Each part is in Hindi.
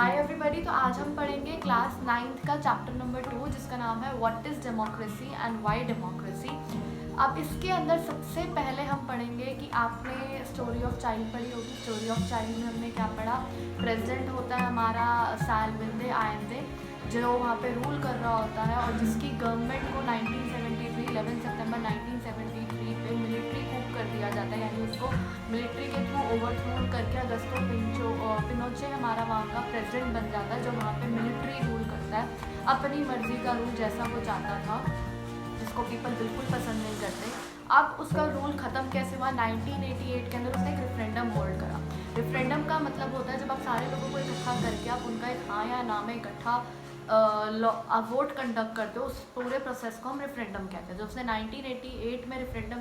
Hi everybody. तो आज हम पढ़ेंगे क्लास 9th का चैप्टर नंबर 2 जिसका नाम है what is democracy and why democracy. अब इसके अंदर सबसे पहले हम पढ़ेंगे कि आपने स्टोरी ऑफ चाइल्ड पढ़ी होगी। स्टोरी ऑफ चाइल्ड में हमने क्या पढ़ा? प्रेसिडेंट होता है हमारा सालविंदे आयंदे, जो वहाँ पे रूल कर रहा होता है और जिसकी गवर्नमेंट को 1973 11 सितंबर 1973 पे मिलिट्री कूप कर दिया जाता है, यानी उसको मिलिट्री के थ्रू ओवरथ्रो करके अगस्तो पिनोचे हमारा वहाँ का प्रेसिडेंट बन जाता है, जो वहाँ पे मिलिट्री रूल करता है, अपनी मर्जी का रूल जैसा वो चाहता था, जिसको पीपल बिल्कुल पसंद नहीं करते। अब उसका रूल ख़त्म कैसे हुआ? 1988 के अंदर उसने एक रेफरेंडम होल्ड करा। रेफरेंडम का मतलब होता है जब आप सारे लोगों को इकट्ठा करके आप उनका एक हाँ या ना में इकट्ठा वोट कंडक्ट करते हो, उस पूरे प्रोसेस को हम रेफरेंडम कहते हैं। जो उसने 1988 में रेफरेंडम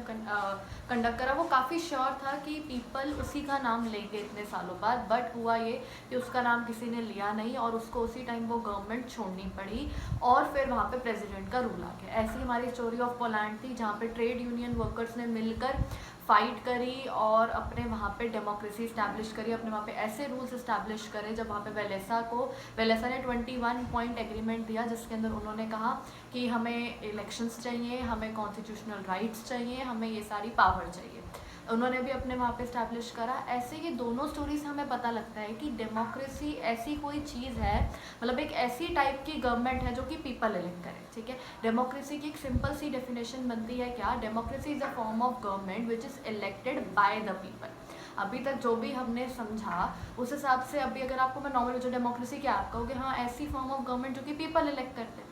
कंडक्ट करा, वो काफ़ी श्योर था कि पीपल उसी का नाम लेंगे इतने सालों बाद, बट हुआ ये कि उसका नाम किसी ने लिया नहीं और उसको उसी टाइम वो गवर्नमेंट छोड़नी पड़ी और फिर वहाँ पे प्रेसिडेंट का रूल आ गया। ऐसी हमारी स्टोरी ऑफ पोलैंड थी, जहाँ पे ट्रेड यूनियन वर्कर्स ने मिलकर फाइट करी और अपने वहाँ पे डेमोक्रेसी इस्टेब्लिश करी, अपने वहाँ पे ऐसे रूल्स इस्टेब्लिश करे। जब वहाँ पे वेलेसा ने 21 पॉइंट एग्रीमेंट दिया, जिसके अंदर उन्होंने कहा कि हमें इलेक्शंस चाहिए, हमें कॉन्स्टिट्यूशनल राइट्स चाहिए, हमें ये सारी पावर चाहिए। उन्होंने भी अपने वहाँ पे इस्टेब्लिश करा। ऐसे ये दोनों स्टोरीज हमें पता लगता है कि डेमोक्रेसी ऐसी कोई चीज़ है, मतलब एक ऐसी टाइप की गवर्नमेंट है जो कि पीपल इलेक्ट करे। ठीक है, डेमोक्रेसी की एक सिंपल सी डेफिनेशन बनती है क्या? Democracy is a form of government which is elected by the people. अभी तक जो भी हमने समझा उस हिसाब से अभी अगर आपको मैं नॉर्मल जो डेमोक्रेसी क्या आप कहोगे, हाँ ऐसी फॉर्म ऑफ गवर्नमेंट जो कि पीपल इलेक्ट करते हैं,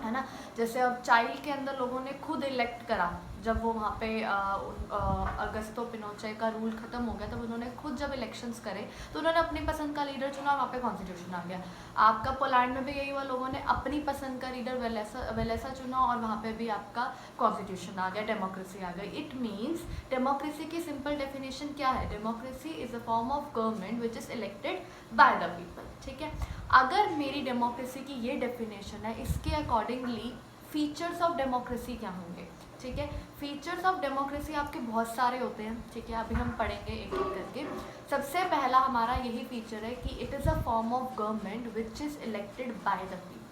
है ना। जैसे अब चाइल्ड के अंदर लोगों ने खुद इलेक्ट करा, जब वो वहाँ पे अगस्तो पिनोचे का रूल ख़त्म हो गया, तब उन्होंने खुद जब इलेक्शंस करे तो उन्होंने अपनी पसंद का लीडर चुना, वहाँ पे कॉन्स्टिट्यूशन आ गया। आपका पोलैंड में भी यही हुआ, लोगों ने अपनी पसंद का लीडर वेलेसा चुना और वहाँ पे भी आपका कॉन्स्टिट्यूशन आ गया, डेमोक्रेसी आ गई। इट मीन्स डेमोक्रेसी की सिंपल डेफिनेशन क्या है? Democracy is a form of government which is elected by the people. ठीक है, अगर मेरी डेमोक्रेसी की ये डेफिनेशन है, इसके अकॉर्डिंगली फीचर्स ऑफ डेमोक्रेसी क्या होंगे? ठीक है, फीचर्स ऑफ डेमोक्रेसी आपके बहुत सारे होते हैं। ठीक है, अभी हम पढ़ेंगे एक एक करके। सबसे पहला हमारा यही फीचर है कि it is a form of government which is elected by the people.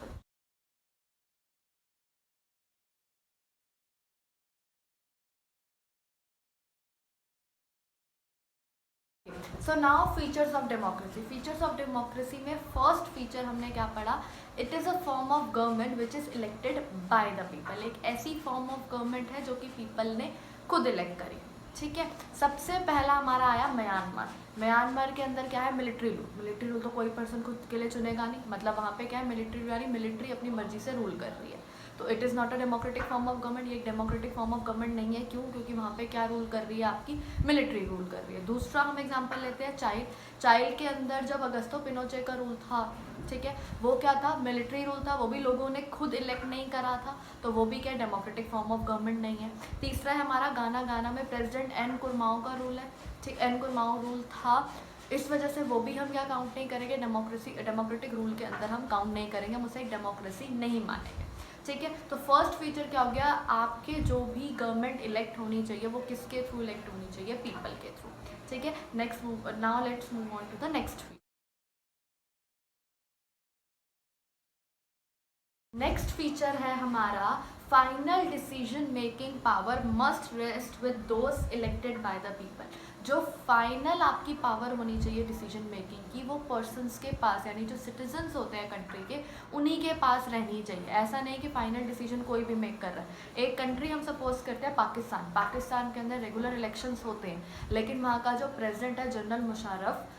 So now features of democracy. Features of democracy में फर्स्ट फीचर हमने क्या पढ़ा? It is a form of government which is elected by the people. एक ऐसी फॉर्म ऑफ गवर्नमेंट है जो कि पीपल ने खुद इलेक्ट करी। ठीक है, सबसे पहला हमारा आया म्यांमार। म्यांमार के अंदर क्या है? Military rule. मिलिट्री रूल तो कोई पर्सन खुद के लिए चुनेगा नहीं, मतलब वहाँ पे क्या है? मिलिट्री, यानी मिलिट्री अपनी मर्जी से रूल कर रही है। तो it is not a democratic form of government. ये एक डेमोक्रेटिक फॉर्म ऑफ गवर्नमेंट नहीं है। क्यों? क्योंकि वहाँ पे क्या रूल कर रही है? आपकी मिलिट्री रूल कर रही है। दूसरा हम एग्जांपल लेते हैं चाइल्ड के अंदर जब अगस्तो पिनोचे का रूल था, ठीक है, वो क्या था? मिलिट्री रूल था, वो भी लोगों ने खुद इलेक्ट नहीं करा था, तो वो भी क्या? डेमोक्रेटिक फॉर्म ऑफ गवर्नमेंट नहीं है। तीसरा है हमारा गाना में प्रेसिडेंट एन कुरमाओ का रूल है। ठीक, एन कुरमाओ रूल था, इस वजह से वो भी हम क्या काउंट नहीं करेंगे? डेमोक्रेटिक रूल के अंदर हम काउंट नहीं करेंगे, हम उसे एक डेमोक्रेसी नहीं मानेंगे। ठीक है, तो फर्स्ट फीचर क्या हो गया? आपके जो भी गवर्नमेंट इलेक्ट होनी चाहिए वो किसके थ्रू इलेक्ट होनी चाहिए? पीपल के थ्रू। ठीक है, now let's move on to the next. Next feature है हमारा final decision making power must rest with those elected by the people. जो फाइनल आपकी पावर होनी चाहिए डिसीजन मेकिंग की, वो पर्सन्स के पास, यानी जो सिटीजन्स होते हैं कंट्री के, उन्हीं के पास रहनी चाहिए। ऐसा नहीं कि फाइनल डिसीजन कोई भी मेक कर रहा है। एक कंट्री हम सपोज करते हैं पाकिस्तान के अंदर रेगुलर इलेक्शंस होते हैं, लेकिन वहाँ का जो प्रेसिडेंट है general Musharraf,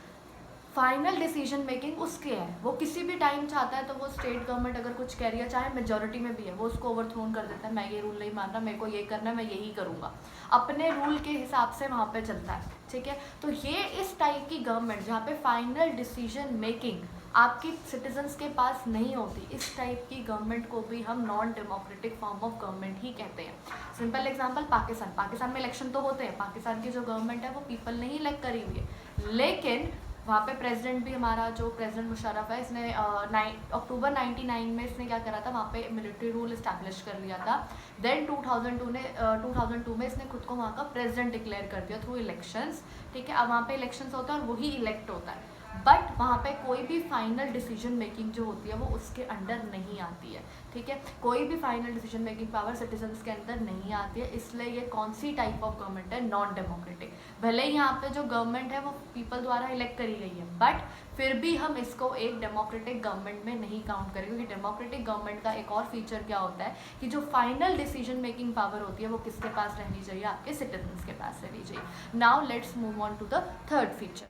final decision making उसके है। वो किसी भी टाइम चाहता है तो वो स्टेट गवर्नमेंट अगर कुछ कह रही है, चाहे मेजोरिटी में भी है, वो उसको ओवरथ्रोन कर देता है। मैं ये रूल नहीं मान रहा, मेरे को ये करना है, मैं यही करूँगा, अपने रूल के हिसाब से वहाँ पे चलता है। ठीक है, तो ये इस टाइप की गवर्नमेंट जहाँ पे फाइनल डिसीजन मेकिंग आपकी सिटीजन्स के पास नहीं होती, इस टाइप की गवर्नमेंट को भी हम non democratic form of government ही कहते हैं। सिंपल एग्जांपल पाकिस्तान में इलेक्शन तो होते हैं, पाकिस्तान की जो गवर्नमेंट है वो पीपल ने ही इलेक्ट करी हुई है, लेकिन वहाँ पे प्रेसिडेंट भी हमारा जो प्रेसिडेंट मुशर्रफ है, इसने अक्टूबर 99 में इसने क्या करा था? वहाँ पे मिलिट्री रूल इस्टेब्लिश कर लिया था। देन 2002 में इसने खुद को वहाँ का प्रेसिडेंट डिक्लेयर कर दिया थ्रू इलेक्शंस। ठीक है, अब वहाँ पे इलेक्शंस होता है और वही इलेक्ट होता है। बट वहाँ पे कोई भी फाइनल डिसीजन मेकिंग जो होती है वो उसके अंडर नहीं आती है, ठीक है। कोई भी final decision making power citizens के अंदर नहीं आती है, इसलिए ये कौन सी टाइप ऑफ गवर्नमेंट है, नॉन डेमोक्रेटिक। भले ही यहाँ पे जो गवर्नमेंट है वो पीपल द्वारा इलेक्ट करी गई है, बट फिर भी हम इसको एक डेमोक्रेटिक गवर्नमेंट में नहीं काउंट करेंगे, क्योंकि डेमोक्रेटिक गवर्नमेंट का एक और फीचर क्या होता है कि जो फाइनल डिसीजन मेकिंग पावर होती है वो किसके पास रहनी चाहिए, आपके सिटीजन्स के पास रहनी चाहिए। Now let's move on to the third feature.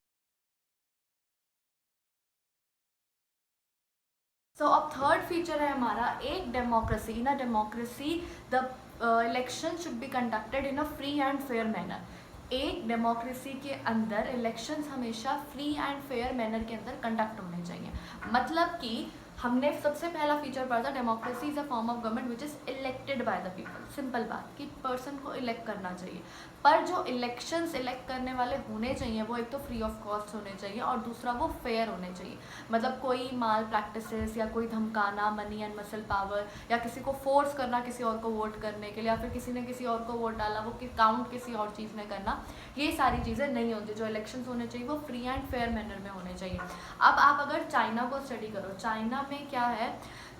So अब थर्ड फीचर है हमारा, एक democracy, in a democracy the election should be conducted in a free and fair manner. एक डेमोक्रेसी के अंदर इलेक्शंस हमेशा फ्री एंड फेयर मैनर के अंदर कंडक्ट होने चाहिए। मतलब कि हमने सबसे पहला फीचर पढ़ा था, democracy is a form of government which is elected by the people. Simple बात कि पर्सन को इलेक्ट करना चाहिए, पर जो इलेक्शंस इलेक्ट करने वाले होने चाहिए वो एक तो फ्री ऑफ कॉस्ट होने चाहिए और दूसरा वो फेयर होने चाहिए। मतलब कोई माल प्रैक्टिसेस या कोई धमकाना, मनी एंड मसल पावर, या किसी को फोर्स करना किसी और को वोट करने के लिए, या फिर किसी ने किसी और को वोट डाला वो काउंट किसी और चीज़ में करना, ये सारी चीज़ें नहीं होती। जो इलेक्शंस होने चाहिए वो फ्री एंड फेयर मैनर में होने चाहिए। अब आप अगर चाइना को स्टडी करो, चाइना में क्या है,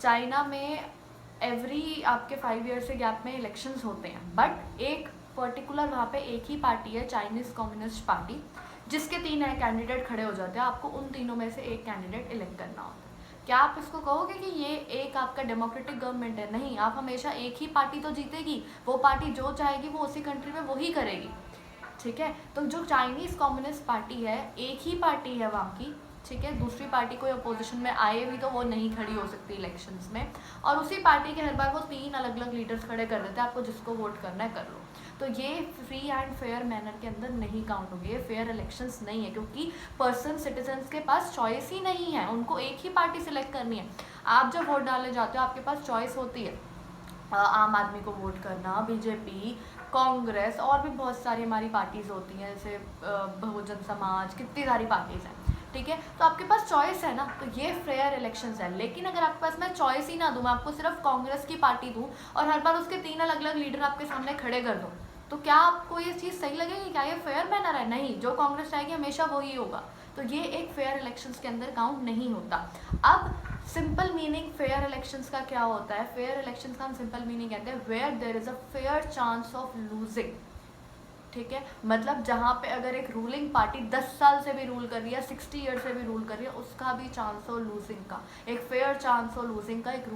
चाइना में एवरी आपके 5 ईयर से गैप में इलेक्शंस होते हैं, बट एक पर्टिकुलर वहाँ पे एक ही पार्टी है, चाइनीज़ कम्युनिस्ट पार्टी, जिसके 3 कैंडिडेट खड़े हो जाते हैं, आपको उन तीनों में से एक कैंडिडेट इलेक्ट करना होता है। क्या आप इसको कहोगे कि ये एक आपका डेमोक्रेटिक गवर्नमेंट है? नहीं, आप हमेशा एक ही पार्टी तो जीतेगी, वो पार्टी जो चाहेगी वो उसी कंट्री में वही करेगी, ठीक है। तो जो चाइनीज़ कम्युनिस्ट पार्टी है, एक ही पार्टी है वहाँ की, ठीक है। दूसरी पार्टी कोई अपोजिशन में आए भी तो वो नहीं खड़ी हो सकती इलेक्शंस में, और उसी पार्टी के हर बार वो 3 अलग अलग लीडर्स खड़े कर देते हैं, आपको जिसको वोट करना है कर लो। तो ये फ्री एंड फेयर मैनर के अंदर नहीं काउंट होगी, ये फेयर इलेक्शंस नहीं है, क्योंकि पर्सन सिटीजन्स के पास चॉइस ही नहीं है, उनको एक ही पार्टी सिलेक्ट करनी है। आप जब वोट डालने जाते हो आपके पास चॉइस होती है, आम आदमी को वोट करना, बीजेपी, कांग्रेस, और भी बहुत सारी हमारी पार्टीज़ होती हैं, जैसे बहुजन समाज, कितनी सारी पार्टीज़ हैं, ठीक है। तो आपके पास चॉइस है ना, तो ये फेयर इलेक्शंस है। लेकिन अगर आपके पास मैं चॉइस ही ना दूँ, मैं आपको सिर्फ कांग्रेस की पार्टी दूँ और हर बार उसके 3 अलग अलग लीडर आपके सामने खड़े कर दूँ, तो क्या आपको ये चीज़ सही लगेगी? क्या ये फेयर मैनर है? नहीं, जो कांग्रेस चाहेगी हमेशा वही होगा। तो ये एक फेयर इलेक्शंस के अंदर काउंट नहीं होता। अब सिंपल मीनिंग फेयर इलेक्शंस का क्या होता है? फेयर इलेक्शंस का हम सिंपल मीनिंग कहते हैं where there is a fair chance of losing, ठीक है। मतलब जहाँ पे अगर एक रूलिंग पार्टी 10 साल से भी रूल कर रही है, 60 ईयर से भी रूल कर रही है, उसका भी चांस हो लूजिंग का, एक फेयर चांस हो लूजिंग का एक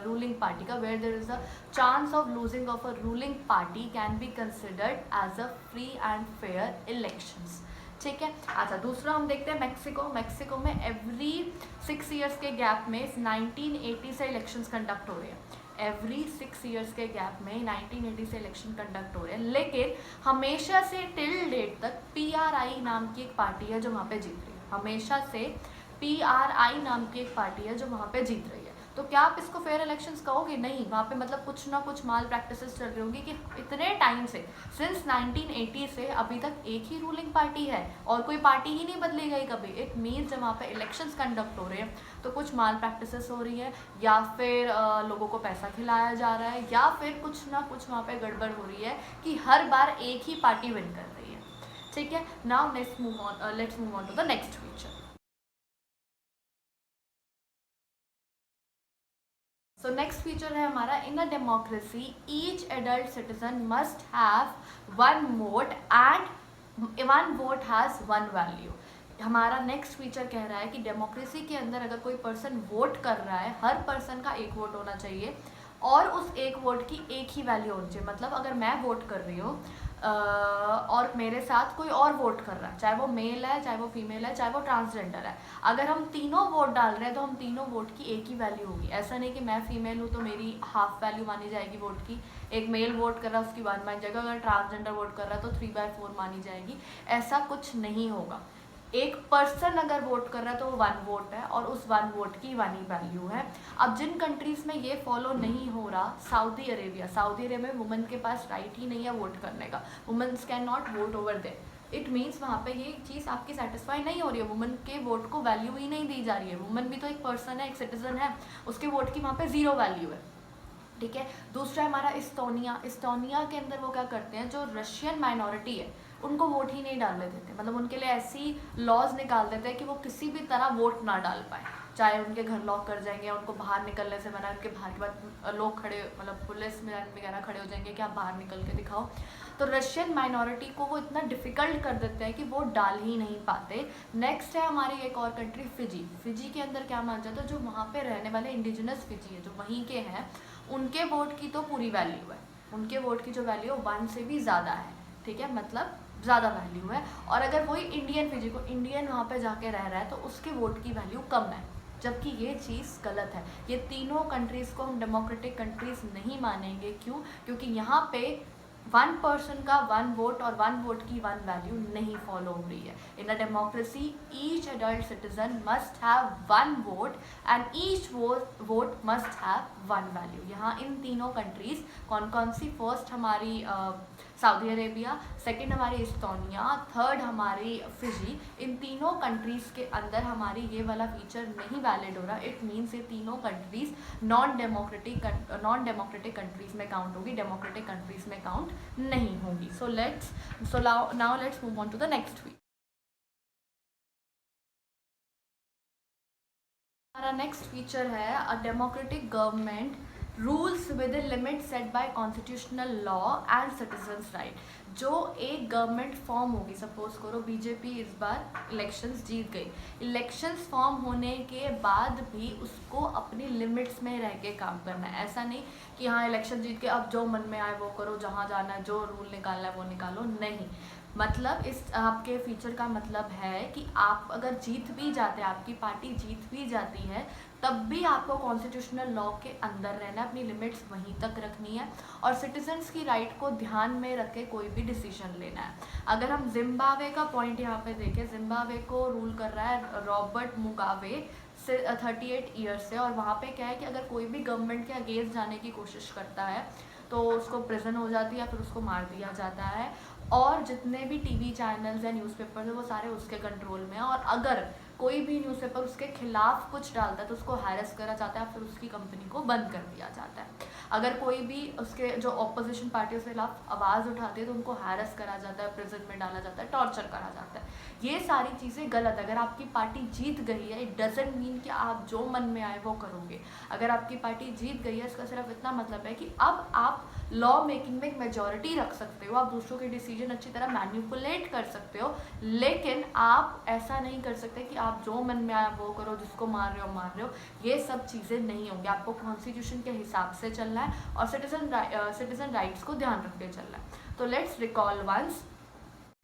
रूलिंग पार्टी का, where there is a chance of losing of a ruling party can be considered as a free and fair elections, ठीक है। अच्छा, दूसरा हम देखते हैं मैक्सिको। मैक्सिको में एवरी 6 ईयर्स के गैप में 1980 से इलेक्शंस कंडक्ट हो रहे हैं, एवरी 6 ईयर्स के गैप में 1980 से इलेक्शन कंडक्ट हो रहे हैं, लेकिन हमेशा से टिल डेट तक PRI नाम की एक पार्टी है जो वहाँ पे जीत रही है। हमेशा से PRI नाम की एक पार्टी है जो वहाँ पे जीत रही है। तो क्या आप इसको फेयर इलेक्शंस कहोगे? नहीं, वहाँ पे मतलब कुछ ना कुछ माल प्रैक्टिसेस चल रही होगी कि इतने टाइम से, सिंस 1980 से अभी तक एक ही रूलिंग पार्टी है और कोई पार्टी ही नहीं बदली गई कभी। इट मीन्स जब वहाँ पे इलेक्शंस कंडक्ट हो रहे हैं तो कुछ माल प्रैक्टिसेस हो रही है, या फिर लोगों को पैसा खिलाया जा रहा है, या फिर कुछ ना कुछ वहाँ पे गड़बड़ हो रही है कि हर बार एक ही पार्टी विन कर रही है, ठीक है। Now let's move on to the next feature. So next feature है हमारा, in a democracy each adult citizen must have 1 vote and 1 vote has 1 value. हमारा नेक्स्ट फीचर कह रहा है कि डेमोक्रेसी के अंदर अगर कोई पर्सन वोट कर रहा है, हर पर्सन का एक वोट होना चाहिए और उस एक वोट की एक ही वैल्यू होनी चाहिए। मतलब अगर मैं वोट कर रही हूँ और मेरे साथ कोई और वोट कर रहा है, चाहे वो मेल है, चाहे वो फीमेल है, चाहे वो ट्रांसजेंडर है, अगर हम तीनों वोट डाल रहे हैं तो हम तीनों वोट की एक ही वैल्यू होगी। ऐसा नहीं कि मैं फीमेल हूँ तो मेरी हाफ वैल्यू मानी जाएगी वोट की, एक मेल वोट कर रहा है उसकी 1 मानी जाएगी, अगर ट्रांसजेंडर वोट कर रहा है तो 3/4 मानी जाएगी। ऐसा कुछ नहीं होगा। एक पर्सन अगर वोट कर रहा है तो वो 1 वोट है और उस 1 वोट की 1 ही वैल्यू है। अब जिन कंट्रीज़ में ये फॉलो नहीं हो रहा, सऊदी अरेबिया में वुमेन के पास राइट ही नहीं है वोट करने का, womens can not vote over there. It means वहाँ पे ये चीज़ आपकी सेटिस्फाई नहीं हो रही है, वुमेन के वोट को वैल्यू ही नहीं दी जा रही है। वुमेन भी तो एक पर्सन है, एक सिटीजन है, उसके वोट की वहाँ पे 0 वैल्यू है, ठीक है। दूसरा हमारा इस्टोनिया के अंदर वो क्या करते हैं, जो रशियन माइनॉरिटी है उनको वोट ही नहीं डालने देते, मतलब उनके लिए ऐसी लॉज निकाल देते हैं कि वो किसी भी तरह वोट ना डाल पाए, चाहे उनके घर लॉक कर जाएंगे, उनको बाहर निकलने से मना, उनके बाहर के बाद लोग खड़े, मतलब पुलिस में वगैरह खड़े हो जाएंगे कि आप बाहर निकल के दिखाओ। तो रशियन माइनॉरिटी को वो इतना डिफ़िकल्ट कर देते हैं कि वोट डाल ही नहीं पाते। नेक्स्ट है हमारी एक और कंट्री फिजी। फिजी के अंदर क्या माना जाता है, जो वहाँ पे रहने वाले इंडिजिनस फिजी है, जो वहीं के हैं, उनके वोट की तो पूरी वैल्यू है, उनके वोट की जो वैल्यू है 1 से भी ज़्यादा है, ठीक है, मतलब ज़्यादा वैल्यू है। और अगर वही इंडियन फिजी को, इंडियन वहाँ पे जाके रह रहा है, तो उसके वोट की वैल्यू कम है, जबकि ये चीज़ गलत है। ये तीनों कंट्रीज़ को हम डेमोक्रेटिक कंट्रीज़ नहीं मानेंगे। क्यों? क्योंकि यहाँ पे 1 पर्सन का 1 वोट और 1 वोट की 1 वैल्यू नहीं फॉलो हो रही है। In a democracy each adult citizen must have 1 vote and each vote must have 1 value. यहाँ इन तीनों कंट्रीज़ कौन कौन सी, फर्स्ट हमारी सऊदी अरेबिया, सेकंड हमारी इस्टोनिया, थर्ड हमारी फिजी, इन तीनों कंट्रीज़ के अंदर हमारी ये वाला फीचर नहीं वैलिड हो रहा। इट मीन्स ये तीनों कंट्रीज़ नॉन डेमोक्रेटिक कंट्रीज़ में काउंट होगी, डेमोक्रेटिक कंट्रीज़ में काउंट नहीं होंगी। So now let's move on to the next week. हमारा नेक्स्ट फीचर है a democratic government rules within limit set by constitutional law and citizens right. जो एक गवर्नमेंट फॉर्म होगी, सपोज करो बीजेपी इस बार इलेक्शंस जीत गई, इलेक्शंस फॉर्म होने के बाद भी उसको अपनी लिमिट्स में रह के काम करना है। ऐसा नहीं कि हाँ इलेक्शन जीत के अब जो मन में आए वो करो, जहाँ जाना है, जो रूल निकालना है वो निकालो, नहीं। मतलब इस आपके फीचर का मतलब है कि आप अगर जीत भी जाते हैं, आपकी पार्टी जीत भी जाती है, तब भी आपको कॉन्स्टिट्यूशनल लॉ के अंदर रहना है, अपनी लिमिट्स वहीं तक रखनी है और सिटीजन्स की राइट को ध्यान में रख के कोई भी डिसीजन लेना है। अगर हम जिम्बाब्वे का पॉइंट यहाँ पे देखें, जिम्बाब्वे को रूल कर रहा है रॉबर्ट मुगाबे से 38 ईयर्स से, और वहाँ पे क्या है कि अगर कोई भी गवर्नमेंट के अगेंस्ट जाने की कोशिश करता है तो उसको प्रिजन हो जाती है या फिर उसको मार दिया जाता है, और जितने भी टीवी चैनल्स या न्यूज़पेपर्स हैं वो सारे उसके कंट्रोल में हैं, और अगर कोई भी न्यूज़पेपर उसके खिलाफ कुछ डालता है तो उसको हैरेस करा जाता है, फिर उसकी कंपनी को बंद कर दिया जाता है। अगर कोई भी उसके जो ऑपोजिशन पार्टी के खिलाफ आवाज़ उठाती है तो उनको हैरेस करा जाता है, प्रिजन में डाला जाता है, टॉर्चर करा जाता है। ये सारी चीज़ें गलत। अगर आपकी पार्टी जीत गई है, इट डजेंट मीन कि आप जो मन में आए वो करोगे। अगर आपकी पार्टी जीत गई है, इसका सिर्फ इतना मतलब है कि अब आप लॉ मेकिंग में एक मेजॉरिटी रख सकते हो, आप दूसरों के डिसीजन अच्छी तरह मैनिपुलेट कर सकते हो, लेकिन आप ऐसा नहीं कर सकते कि आप जो मन में आया वो करो, जिसको मार रहे हो। ये सब चीज़ें नहीं होंगी। आपको कॉन्स्टिट्यूशन के हिसाब से चलना है और सिटीजन राइट्स को ध्यान रख के चलना है। तो let's recall once.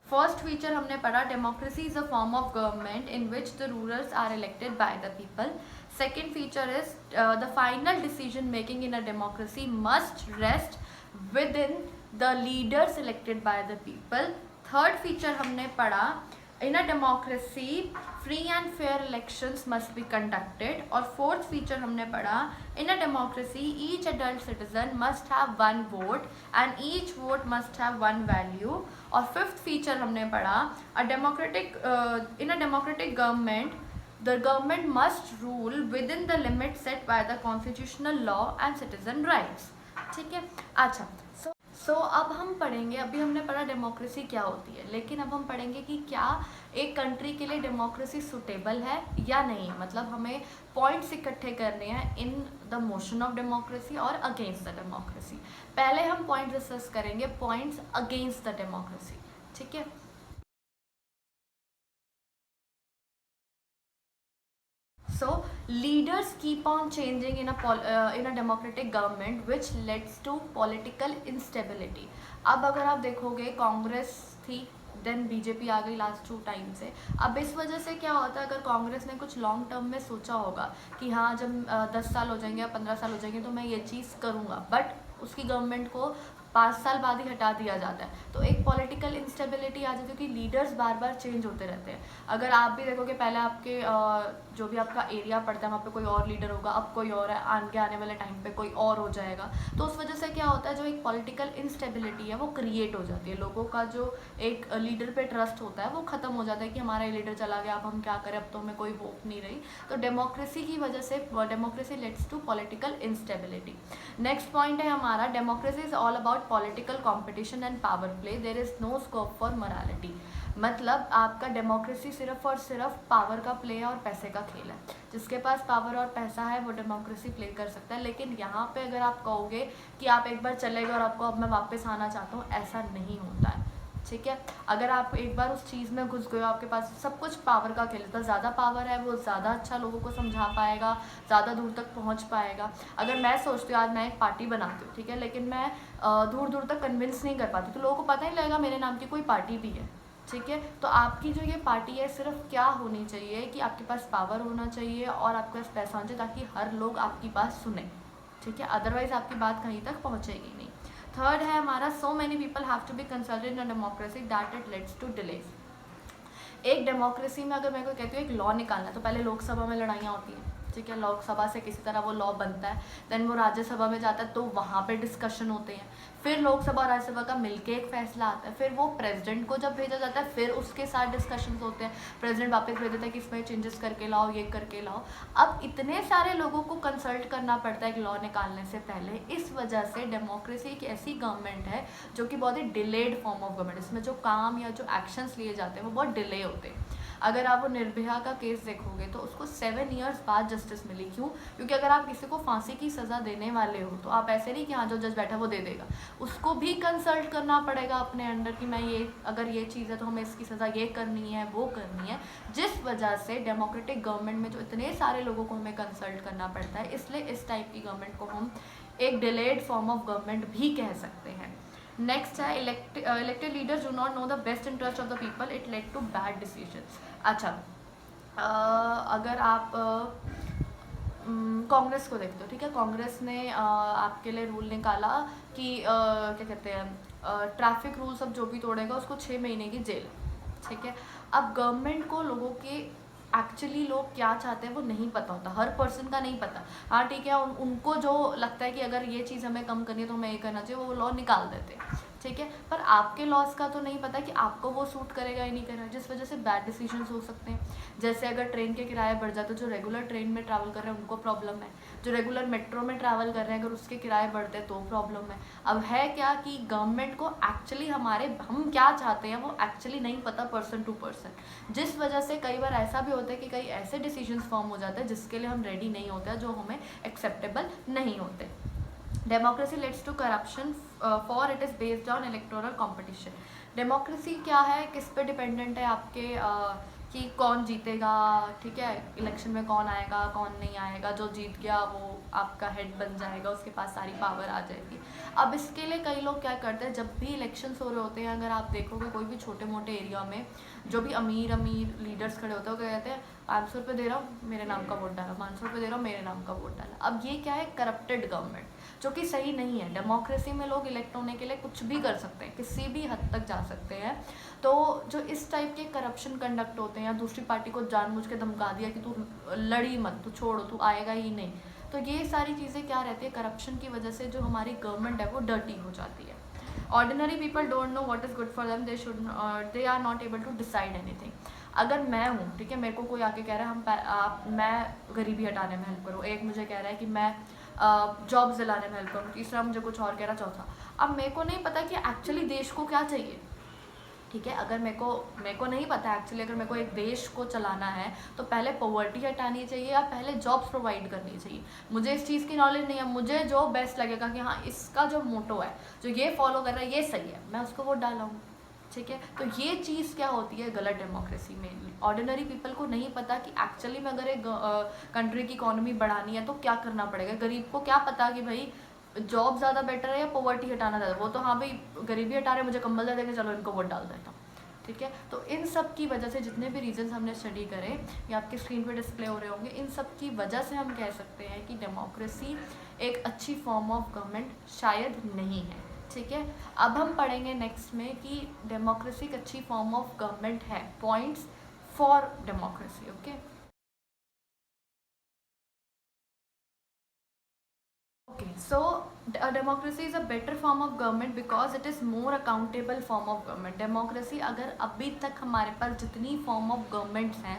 First feature हमने पढ़ा, democracy is a form of government in which the rulers are elected by the people. Second feature is the final decision making in a democracy must rest within the leaders elected by the people. Third feature हमने पढ़ा, in a democracy free and fair elections must be conducted. और फोर्थ फीचर हमने पढ़ा, in a democracy each adult citizen must have 1 vote and each vote must have 1 value. और फिफ्थ फीचर हमने पढ़ा, in a democratic government the government must rule within the limits set by the constitutional law and citizen rights. ठीक है, अच्छा। सो अब हम पढ़ेंगे, अभी हमने पढ़ा डेमोक्रेसी क्या होती है, लेकिन अब हम पढ़ेंगे कि क्या एक कंट्री के लिए डेमोक्रेसी सुटेबल है या नहीं। मतलब हमें पॉइंट्स इकट्ठे करने हैं in the motion of democracy और अगेंस्ट द डेमोक्रेसी। पहले हम पॉइंट डिस्कस करेंगे पॉइंट्स अगेंस्ट द डेमोक्रेसी, ठीक है। So leaders keep on changing in a democratic government which leads to political instability. अब अगर आप देखोगे कांग्रेस थी, देन बीजेपी आ गई लास्ट 2 टाइम से। अब इस वजह से क्या होता है, अगर कांग्रेस ने कुछ लॉन्ग टर्म में सोचा होगा कि हाँ जब 10 साल हो जाएंगे या 15 साल हो जाएंगे तो मैं ये चीज़ करूँगा, बट उसकी गवर्नमेंट को 5 साल बाद ही हटा दिया जाता है, तो एक पॉलिटिकल इंस्टेबिलिटी आ जाती है कि लीडर्स बार बार चेंज होते रहते हैं। अगर आप भी देखोगे पहले आपके जो भी आपका एरिया पड़ता है वहाँ पे कोई और लीडर होगा, अब कोई और है, आने वाले टाइम पे कोई और हो जाएगा। तो उस वजह से क्या होता है, जो एक पॉलिटिकल इंस्टेबिलिटी है वो क्रिएट हो जाती है। लोगों का जो एक लीडर पे ट्रस्ट होता है वो ख़त्म हो जाता है कि हमारा लीडर चला गया, अब हम क्या करें, अब तो हमें कोई होप नहीं रही। तो डेमोक्रेसी की वजह से democracy leads to political instability. Next point है हमारा, democracy is all about political competition and power play, there is no scope for morality. मतलब आपका डेमोक्रेसी सिर्फ और सिर्फ पावर का प्ले है और पैसे का खेल है। जिसके पास पावर और पैसा है वो डेमोक्रेसी प्ले कर सकता है। लेकिन यहाँ पे अगर आप कहोगे कि आप एक बार चले गए और आपको अब मैं वापस आना चाहता हूँ, ऐसा नहीं होता है, ठीक है। अगर आप एक बार उस चीज़ में घुस गए हो, आपके पास सब कुछ पावर का खेल है, ज़्यादा पावर है वो ज़्यादा अच्छा लोगों को समझा पाएगा, ज़्यादा दूर तक पहुँच पाएगा। अगर मैं सोचती हूँ आज मैं एक पार्टी बनाती हूँ, ठीक है, लेकिन मैं दूर दूर तक कन्विंस नहीं कर पाती, तो लोगों को पता ही लगेगा मेरे नाम की कोई पार्टी भी है, ठीक है। तो आपकी जो ये पार्टी है सिर्फ क्या होनी चाहिए कि आपके पास पावर होना चाहिए और आपके पास पैसा होना चाहिए, ताकि हर लोग आपकी बात सुने, ठीक है। अदरवाइज आपकी बात कहीं तक पहुँचेगी नहीं। थर्ड है हमारा, so many people have to be consulted in a democracy that it lets to delay. एक डेमोक्रेसी में अगर मैं कोई कहती हूँ एक लॉ निकालना है, तो पहले लोकसभा में लड़ाइयाँ होती हैं, ठीक है। लोकसभा से किसी तरह वो लॉ बनता है, देन वो राज्यसभा में जाता है तो वहाँ पे डिस्कशन होते हैं, फिर लोकसभा और राज्यसभा का मिलके एक फैसला आता है, फिर वो प्रेसिडेंट को जब भेजा जाता है फिर उसके साथ डिस्कशंस होते हैं, प्रेसिडेंट वापस भेज देता है कि इसमें चेंजेस करके लाओ, ये करके लाओ। अब इतने सारे लोगों को कंसल्ट करना पड़ता है एक लॉ निकालने से पहले। इस वजह से डेमोक्रेसी एक ऐसी गवर्नमेंट है जो कि बहुत ही डिलेड फॉर्म ऑफ गवर्नमेंट, इसमें जो काम या जो एक्शंस लिए जाते हैं वो बहुत डिले होते हैं। अगर आप वो निर्भया का केस देखोगे तो उसको 7 ईयर्स बाद जस्टिस मिली। क्यों? क्योंकि अगर आप किसी को फांसी की सज़ा देने वाले हो तो आप ऐसे नहीं कि हाँ जो जज बैठा वो दे देगा, उसको भी कंसल्ट करना पड़ेगा अपने अंडर कि मैं ये अगर ये चीज़ है तो हमें इसकी सज़ा ये करनी है वो करनी है। जिस वजह से डेमोक्रेटिक गवर्नमेंट में जो इतने सारे लोगों को हमें कंसल्ट करना पड़ता है, इसलिए इस टाइप की गवर्नमेंट को हम एक डिलेड फॉर्म ऑफ गवर्नमेंट भी कह सकते हैं। नेक्स्ट है elected leaders do not know the best interest of the people, it led to bad decisions. अच्छा, अगर आप कांग्रेस को देखते हो, ठीक है, कांग्रेस ने आपके लिए रूल निकाला कि क्या कहते हैं ट्रैफिक रूल्स अब जो भी तोड़ेगा उसको 6 महीने की जेल, ठीक है। अब गवर्नमेंट को लोगों के एक्चुअली लोग क्या चाहते हैं वो नहीं पता होता, हर पर्सन का नहीं पता। हाँ ठीक है, उनको जो लगता है कि अगर ये चीज़ हमें कम करनी है तो हमें ये करना चाहिए, वो लॉ निकाल देते हैं, ठीक है। पर आपके लॉस का तो नहीं पता कि आपको वो सूट करेगा या नहीं करेगा, जिस वजह से बैड डिसीजंस हो सकते हैं। जैसे अगर ट्रेन के किराए बढ़ जाते हैं, जो रेगुलर ट्रेन में ट्रैवल कर रहे हैं उनको प्रॉब्लम है, जो रेगुलर मेट्रो में ट्रैवल कर रहे हैं अगर उसके किराए बढ़ते हैं तो प्रॉब्लम है। अब है क्या कि गवर्नमेंट को एक्चुअली हम क्या चाहते हैं वो एक्चुअली नहीं पता पर्सन टू पर्सन, जिस वजह से कई बार ऐसा भी होता है कि कई ऐसे डिसीजंस फॉर्म हो जाते हैं जिसके लिए हम रेडी नहीं होते हैं, जो हमें एक्सेप्टेबल नहीं होते। Democracy lets to corruption for it is based on electoral competition. Democracy क्या है, किस पे डिपेंडेंट है आपके कि कौन जीतेगा, ठीक है, इलेक्शन में कौन आएगा कौन नहीं आएगा, जो जीत गया वो आपका हेड बन जाएगा, उसके पास सारी पावर आ जाएगी। अब इसके लिए कई लोग क्या करते हैं, जब भी इलेक्शंस हो रहे होते हैं, अगर आप देखोगे कोई भी छोटे मोटे एरिया में जो भी अमीर लीडर्स खड़े होते हैं वो क्या कहते हैं, 500 रुपये दे रहा हूँ मेरे नाम का वोट डाला, 500 रुपये दे रहा हूँ मेरे नाम का वोट डाला। अब ये क्या है, करप्टेड गवर्नमेंट, जो कि सही नहीं है। डेमोक्रेसी में लोग इलेक्ट होने के लिए कुछ भी कर सकते हैं, किसी भी हद तक जा सकते हैं। तो जो इस टाइप के करप्शन कंडक्ट होते हैं या दूसरी पार्टी को जानबूझ के धमका दिया कि तू लड़ी मत, तू छोड़ो, तू आएगा ही नहीं, तो ये सारी चीज़ें क्या रहती है, करप्शन की वजह से जो हमारी गवर्नमेंट है वो डर्टी हो जाती है। Ordinary people don't know what is good for them, they are not able to decide anything. अगर मैं हूँ, ठीक है, मेरे को कोई आके कह रहा है मैं गरीबी हटाने में हेल्प करूँ, एक मुझे कह रहा है कि मैं जॉब्स दिलाने में हेल्प करूँ, तीसरा मुझे कुछ और कह रहा, चौथा। अब मेरे को नहीं पता कि एक्चुअली देश को क्या चाहिए, ठीक है। अगर मेरे को नहीं पता एक्चुअली, अगर मेरे को एक देश को चलाना है तो पहले पॉवर्टी हटानी चाहिए या पहले जॉब्स प्रोवाइड करनी चाहिए। मुझे इस चीज़ की नॉलेज नहीं है, मुझे जो बेस्ट लगेगा कि हाँ इसका जो मोटो है, जो ये फॉलो कर रहा है ये सही है, मैं उसको वोट डालाऊँ, ठीक है। तो ये चीज़ क्या होती है गलत डेमोक्रेसी में, ऑर्डिनरी पीपल को नहीं पता कि एक्चुअली में अगर एक कंट्री की इकोनॉमी बढ़ानी है तो क्या करना पड़ेगा। गरीब को क्या पता कि भाई जॉब ज़्यादा बेटर है या पॉवर्टी हटाना ज़्यादा, वो तो हाँ भाई गरीबी हटा रहे, मुझे कंबल दे देंगे, चलो इनको वोट डाल देता हूँ, ठीक है। तो इन सब की वजह से जितने भी रीजंस हमने स्टडी करे या आपके स्क्रीन पे डिस्प्ले हो रहे होंगे, इन सब की वजह से हम कह सकते हैं कि डेमोक्रेसी एक अच्छी फॉर्म ऑफ गवर्नमेंट शायद नहीं है, ठीक है। अब हम पढ़ेंगे नेक्स्ट में कि डेमोक्रेसी एक अच्छी फॉर्म ऑफ गवर्नमेंट है, points for democracy, okay. So democracy is a better form of government because it is more accountable form of government. Democracy अगर अभी तक हमारे पास जितनी form of governments हैं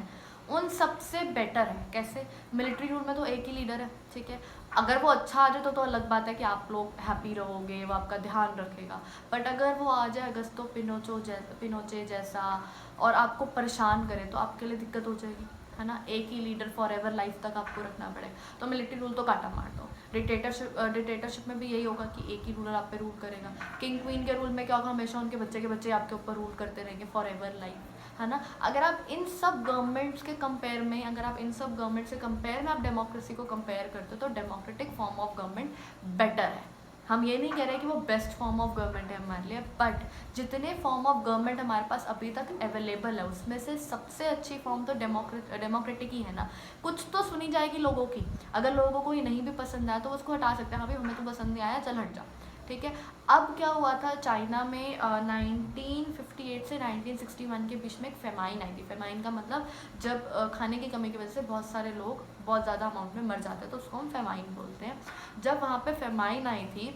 उन सबसे बेटर है। कैसे? मिलिट्री रूल में तो एक ही लीडर है, ठीक है। अगर वो अच्छा आ जाए तो अलग बात है कि आप लोग हैप्पी रहोगे, वो आपका ध्यान रखेगा। बट अगर वो आ जाए अगस्तो पिनोचे जैसा और आपको परेशान करे तो आपके लिए दिक्कत हो जाएगी, है ना। एक ही लीडर फॉर एवर लाइफ तक आपको रखना पड़ेगा, तो मिलिट्री रूल तो काटा मार दो। डिक्टेटरशिप में भी यही होगा कि एक ही रूलर आप पे रूल करेगा। किंग क्वीन के रूल में क्या होगा, हमेशा उनके बच्चे के बच्चे आपके ऊपर रूल करते रहेंगे फॉर एवर लाइफ, है ना। अगर आप इन सब गवर्नमेंट्स के कंपेयर में, अगर आप इन सब गवर्नमेंट से कंपेयर में आप डेमोक्रेसी को कंपेयर करते हो तो democratic form of government better है। हम ये नहीं कह रहे कि वो बेस्ट फॉर्म ऑफ गवर्नमेंट है हमारे लिए, बट जितने फॉर्म ऑफ गवर्नमेंट हमारे पास अभी तक अवेलेबल है उसमें से सबसे अच्छी फॉर्म तो डेमोक्रेटिक ही है ना। कुछ तो सुनी जाएगी लोगों की, अगर लोगों को ये नहीं भी पसंद आया तो उसको हटा सकते हैं, हाँ भाई हमें तो पसंद नहीं आया, चल हट जा, ठीक है। अब क्या हुआ था, चाइना में 1958 से 1961 के बीच में एक फेमाइन आई थी। फेमाइन का मतलब जब खाने की कमी की वजह से बहुत सारे लोग बहुत ज़्यादा अमाउंट में मर जाते हैं, तो उसको हम फेमाइन बोलते हैं। जब वहाँ पे फेमाइन आई थी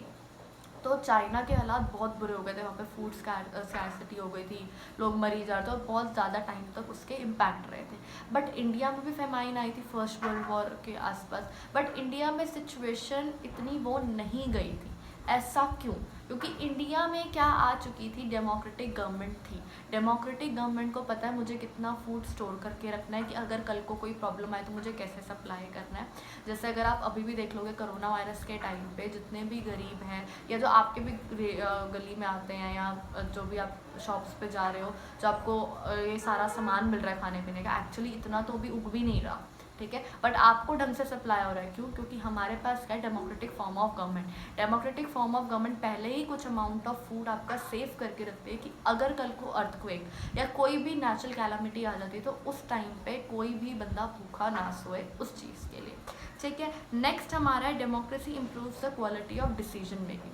तो चाइना के हालात बहुत बुरे हो गए थे, वहाँ पे फूड स्कैरसिटी हो गई थी, लोग मरी जा रहे थे और बहुत ज़्यादा टाइम तक उसके इम्पैक्ट रहे थे। बट इंडिया में भी फेमाइन आई थी फर्स्ट वर्ल्ड वॉर के आसपास, बट इंडिया में सिचुएशन इतनी वो नहीं गई थी। ऐसा क्यों? क्योंकि इंडिया में क्या आ चुकी थी, डेमोक्रेटिक गवर्नमेंट थी। डेमोक्रेटिक गवर्नमेंट को पता है मुझे कितना फूड स्टोर करके रखना है, कि अगर कल को कोई प्रॉब्लम आए तो मुझे कैसे सप्लाई करना है। जैसे अगर आप अभी भी देख लोगे कोरोना वायरस के टाइम पे जितने भी गरीब हैं या जो आपके भी गली में आते हैं या जो भी आप शॉप्स पे जा रहे हो, जो आपको ये सारा सामान मिल रहा है खाने पीने का, एक्चुअली इतना तो भी उग भी नहीं रहा, ठीक है, बट आपको ढंग से सप्लाई हो रहा है। क्यों? क्योंकि हमारे पास क्या है, democratic form of government. Democratic form of government पहले ही कुछ अमाउंट ऑफ फूड आपका सेव करके रखते हैं कि अगर कल को अर्थक्वेक या कोई भी नेचुरल कैलामिटी आ जाती है तो उस टाइम पे कोई भी बंदा भूखा ना सोए उस चीज़ के लिए, ठीक है। नेक्स्ट हमारा है democracy improves the quality of decision making.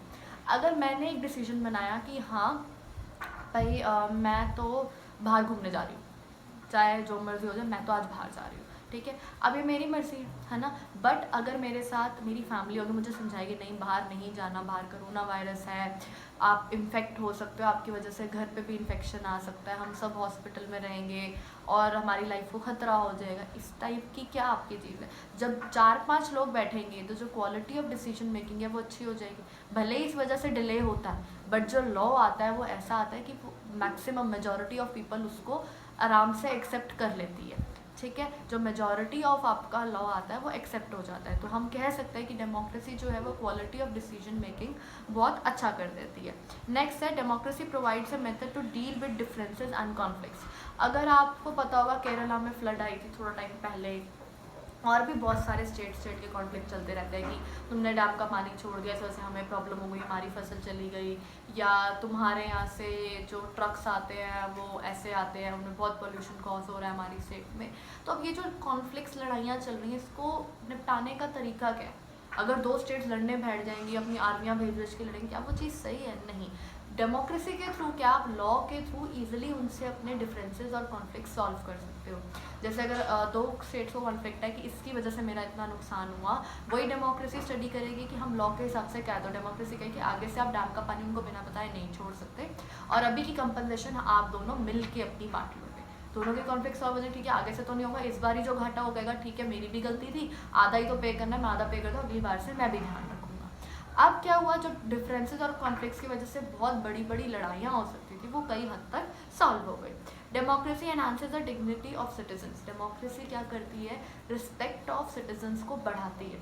अगर मैंने एक डिसीजन बनाया कि हाँ भाई मैं तो बाहर घूमने जा रही हूँ, चाहे जो मर्जी हो जाए, मैं तो आज बाहर जा रही हूँ, ठीक है, अब ये मेरी मर्जी है ना। बट अगर मेरे साथ मेरी फैमिली होगी, मुझे समझाएगी नहीं बाहर नहीं जाना, बाहर कोरोना वायरस है, आप इन्फेक्ट हो सकते हो, आपकी वजह से घर पे भी इन्फेक्शन आ सकता है, हम सब हॉस्पिटल में रहेंगे और हमारी लाइफ को ख़तरा हो जाएगा, इस टाइप की क्या आपकी चीज़ है। जब 4-5 लोग बैठेंगे तो जो क्वालिटी ऑफ डिसीजन मेकिंग है वो अच्छी हो जाएगी। भले ही इस वजह से डिले होता है, बट जो लॉ आता है वो ऐसा आता है कि मैक्सिमम मेजॉरिटी ऑफ पीपल उसको आराम से एक्सेप्ट कर लेती है, ठीक है। जो मेजॉरिटी ऑफ आपका लॉ आता है वो एक्सेप्ट हो जाता है, तो हम कह सकते हैं कि डेमोक्रेसी जो है वो क्वालिटी ऑफ डिसीजन मेकिंग बहुत अच्छा कर देती है। नेक्स्ट है democracy provides a method to deal with differences and conflicts. अगर आपको पता होगा केरला में फ्लड आई थी थोड़ा टाइम पहले, और भी बहुत सारे स्टेट के कॉन्फ्लिक्ट चलते रहते हैं कि तुमने डैम का पानी छोड़ दिया, इस वजह से हमें प्रॉब्लम हो गई, हमारी फसल चली गई, या तुम्हारे यहाँ से जो ट्रक्स आते हैं वो ऐसे आते हैं, उनमें बहुत पोल्यूशन कॉज हो रहा है हमारी स्टेट में। तो अब ये जो कॉन्फ्लिक्ट्स लड़ाइयाँ चल रही हैं, इसको निपटाने का तरीका क्या है? अगर 2 स्टेट्स लड़ने बैठ जाएंगी, अपनी आर्मियाँ भेज के लड़ेंगी, क्या वो चीज़ सही है? नहीं। डेमोक्रेसी के थ्रू क्या आप लॉ के थ्रू ईजिली उनसे अपने डिफरेंसेस और कॉन्फ्लिक्ट सॉल्व कर सकते हो। जैसे अगर 2 स्टेट्स को कॉन्फ्लिक्ट है कि इसकी वजह से मेरा इतना नुकसान हुआ, वही डेमोक्रेसी स्टडी करेगी कि हम लॉ के हिसाब से क्या है। तो डेमोक्रेसी कहे कि आगे से आप डैम का पानी उनको बिना बताए नहीं छोड़ सकते, और अभी की कंपनसेशन आप दोनों मिल के अपनी बांट लोगे, दोनों के कॉन्फ्लिक्ट सॉल्व हो जाए, ठीक है, आगे से तो नहीं होगा, इस बार ही जो घाटा हो गएगा, ठीक है मेरी भी गलती थी, आधा ही तो पे करना है, मैं आधा पे कर दूँ, अगली बार से मैं भी ध्यान रखूँगा। अब क्या हुआ, जो डिफरेंसेस और कॉन्फ्लिक्ट्स की वजह से बहुत बड़ी बड़ी लड़ाइयाँ हो सकती थी वो कई हद तक सॉल्व हो गई। Democracy enhances the dignity of citizens. Democracy क्या करती है, रिस्पेक्ट ऑफ सिटीजन्स को बढ़ाती है।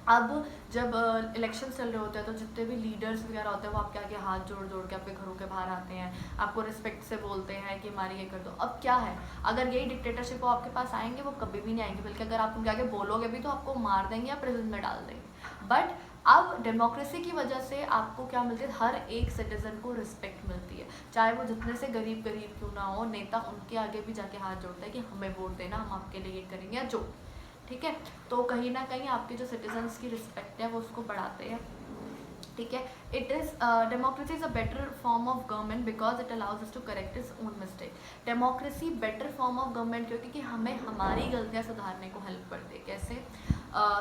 अब जब इलेक्शन चल रहे होते हैं तो जितने भी लीडर्स वगैरह होते हैं वो आपके आगे हाथ जोड़ जोड़ के आपके घरों के बाहर आते हैं, आपको रिस्पेक्ट से बोलते हैं कि हमारी ये कर दो। अब क्या है, अगर यही डिक्टेटरशिप वो आपके पास आएंगे वो कभी भी नहीं आएंगे, बल्कि अगर आप उनके आगे बोलोगे भी तो आपको मार देंगे या प्रिजन में डाल देंगे। बट अब डेमोक्रेसी की वजह से आपको क्या मिलती है, हर एक सिटीज़न को रिस्पेक्ट मिलती है, चाहे वो जितने से गरीब क्यों ना हो, नेता उनके आगे भी जाके हाथ जोड़ता है कि हमें वोट देना, हम आपके लिए ये करेंगे या जो, ठीक है। तो कहीं ना कहीं आपके जो सिटीजन्स की रिस्पेक्ट है वो उसको बढ़ाते हैं, ठीक है। It is democracy is a better form of government because it allows us to correct is own mistake. Democracy better form of government क्योंकि हमें हमारी गलतियाँ सुधारने को हेल्प करती है। कैसे?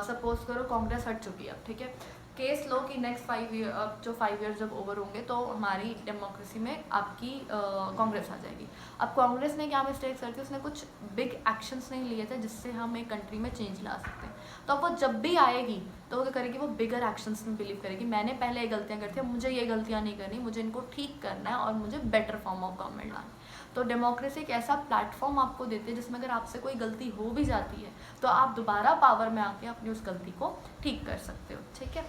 सपोज करो कांग्रेस हट चुकी है अब, ठीक है, केस लो कि नेक्स्ट 5 ईयर, जो 5 ईयर जब ओवर होंगे तो हमारी डेमोक्रेसी में आपकी कांग्रेस आ जाएगी। अब कांग्रेस ने क्या मिस्टेक्स करती है, उसने कुछ बिग एक्शंस नहीं लिए थे जिससे हम एक कंट्री में चेंज ला सकते हैं। तो अब वो जब भी आएगी तो वो क्या करेगी, वो बिगर एक्शंस में बिलीव करेगी। मैंने पहले ये गलतियाँ करती है, मुझे ये गलतियाँ नहीं करनी, मुझे इनको ठीक करना है और मुझे बेटर फॉर्म ऑफ गवर्नमेंट लाना है। तो डेमोक्रेसी एक ऐसा प्लेटफॉर्म आपको देती है जिसमें अगर आपसे कोई गलती हो भी जाती है तो आप दोबारा पावर में आके अपनी उस गलती को ठीक कर सकते हो। ठीक है,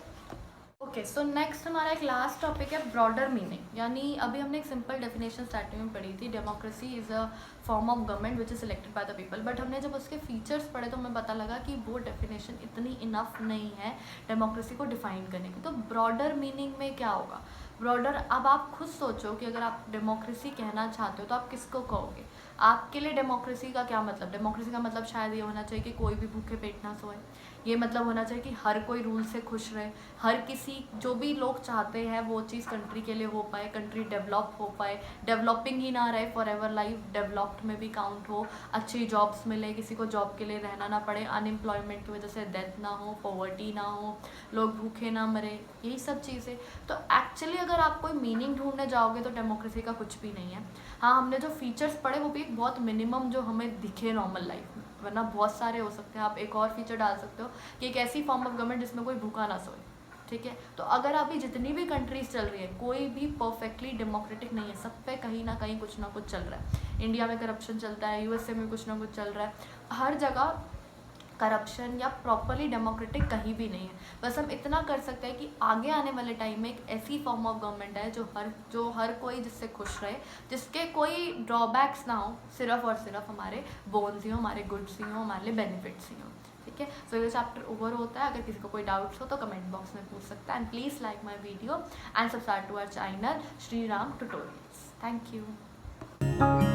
ओके। सो नेक्स्ट हमारा एक लास्ट टॉपिक है ब्रॉडर मीनिंग, यानी अभी हमने एक सिंपल डेफिनेशन स्टार्टिंग में पढ़ी थी, democracy is a form of government which is selected by the people. But हमने जब उसके फीचर्स पढ़े तो हमें पता लगा कि वो डेफिनेशन इतनी इनफ नहीं है डेमोक्रेसी को डिफाइन करने की। तो ब्रॉडर मीनिंग में क्या होगा, ब्रॉडर, अब आप खुद सोचो कि अगर आप डेमोक्रेसी कहना चाहते हो तो आप किसको कहोगे। आपके लिए डेमोक्रेसी का क्या मतलब, डेमोक्रेसी का मतलब शायद ये होना चाहिए कि कोई भी भूखे पेट ना सोए, ये मतलब होना चाहिए कि हर कोई रूल से खुश रहे, हर किसी जो भी लोग चाहते हैं वो चीज़ कंट्री के लिए हो पाए, कंट्री डेवलप हो पाए, डेवलपिंग ही ना रहे, फॉर एवर लाइफ डेवलप्ड में भी काउंट हो, अच्छी जॉब्स मिले, किसी को जॉब के लिए रहना ना पड़े, अनएम्प्लॉयमेंट की वजह से डेथ ना हो, पॉवर्टी ना हो, लोग भूखे ना मरे, यही सब चीज़ें। तो एक्चुअली अगर आप कोई मीनिंग ढूंढने जाओगे तो डेमोक्रेसी का कुछ भी नहीं है। हाँ, हमने जो फीचर्स पढ़े वो भी एक बहुत मिनिमम जो हमें दिखे नॉर्मल लाइफ में, वरना बहुत सारे हो सकते हैं। आप एक और फीचर डाल सकते हो कि एक ऐसी फॉर्म ऑफ गवर्नमेंट जिसमें कोई भूखा ना सोए। ठीक है, तो अगर अभी जितनी भी कंट्रीज चल रही है कोई भी परफेक्टली डेमोक्रेटिक नहीं है, सब पे कहीं ना कहीं कुछ ना कुछ चल रहा है। इंडिया में करप्शन चलता है, यूएसए में कुछ ना कुछ चल रहा है, हर जगह करप्शन या प्रॉपरली डेमोक्रेटिक कहीं भी नहीं है। बस हम इतना कर सकते हैं कि आगे आने वाले टाइम में एक ऐसी फॉर्म ऑफ गवर्नमेंट है जो हर कोई जिससे खुश रहे, जिसके कोई ड्रॉबैक्स ना हो, सिर्फ और सिर्फ हमारे बोन्स ही हो, हमारे गुड्स ही हो, हमारे लिए बेनिफिट्स ही हो। ठीक है, सो ये चैप्टर ओवर होता है। अगर किसी को कोई डाउट्स हो तो कमेंट बॉक्स में पूछ सकता है। And please like my video and subscribe to our channel Shri Ram tutorials. Thank you.